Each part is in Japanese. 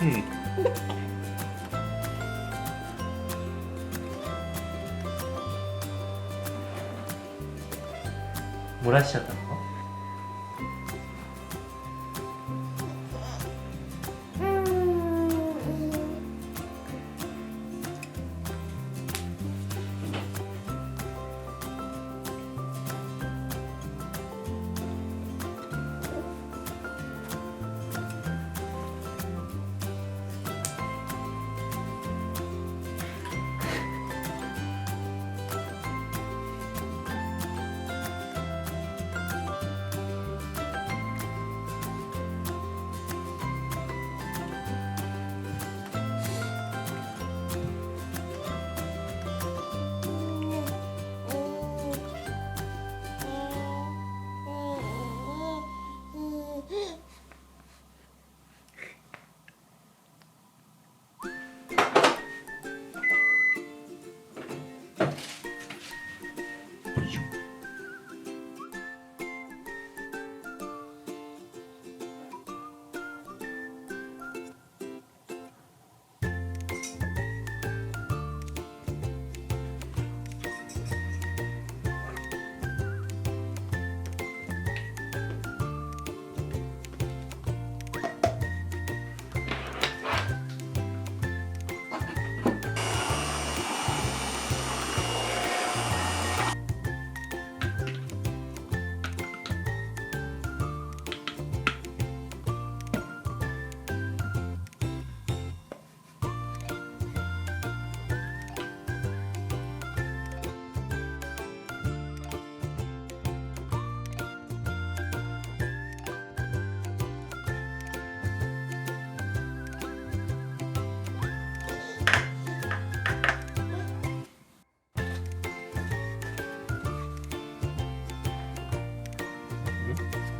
うん。漏らしちゃったの？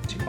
違う。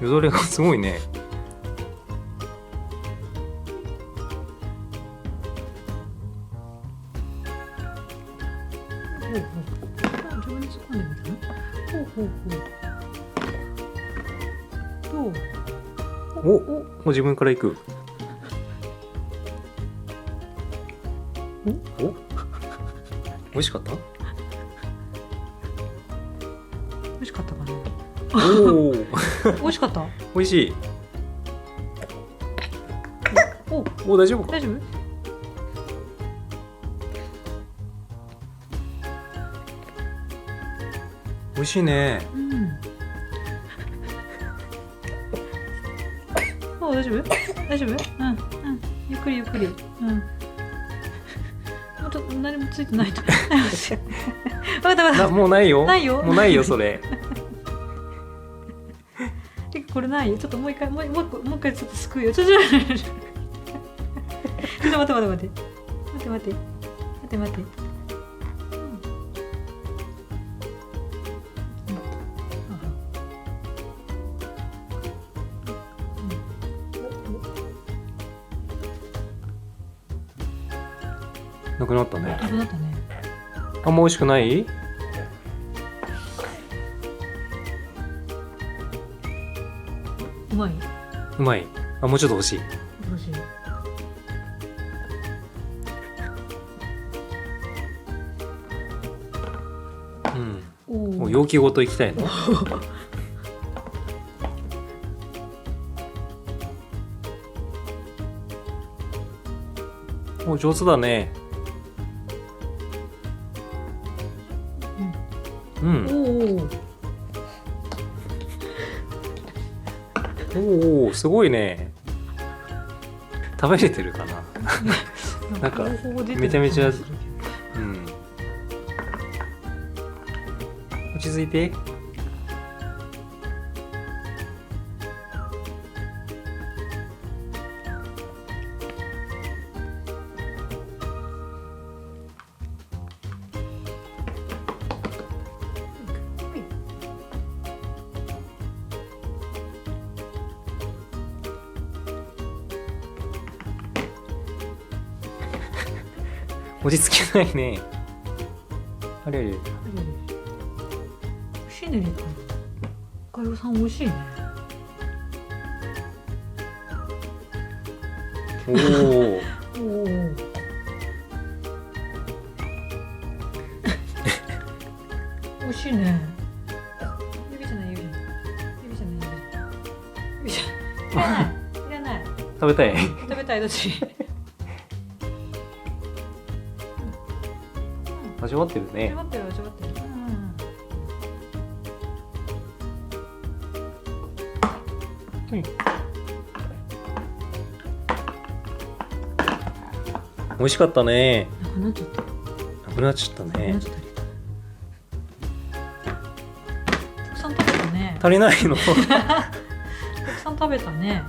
よだれがすごいね。自分で突っ込んでみたの？ほうほうほう。どう？もう自分から行く。お、美味しかった？美味しかったかな。おお、美味しかった。美味しい。お、お、大丈夫か？大丈夫？美味しいね。うん。お、大丈夫？大丈夫？うん、うん。ゆっくりゆっくり。うん。もうちょっと何もついてないと。わかったわかった。もうないよ。ないよ。もうないよそれ。これないよ。ちょっともう一回もう一回ちょっとすくうよ。ちょっと待って待って待って待って。なくなったね。なくなったね。あんま美味しくない？うまい。うまい。あ、もうちょっと欲しい。欲しい。うん。おもう容器ごといきたいの。お、上手だね。うん。おお。おお、すごいね。食べれてるかな。なんかほぼほぼ出てるめちゃめちゃ感じするけどうん。落ち着いて。落ち着けないね。あれあれ。美味しいね、りっくん。おかよさん美味しいね。おお。おお。美味しいね。指じゃない指じゃない。指じゃない指じゃない。いらない。いらない。食べたい。食べたいどっち？始まってるね。味わってる味わってる。うん。美味しかったね。なくなっちゃった。なくなっちゃったねなくなっ。ちゃったり。たくさん食べたね。足りないの。たくさん食べたね。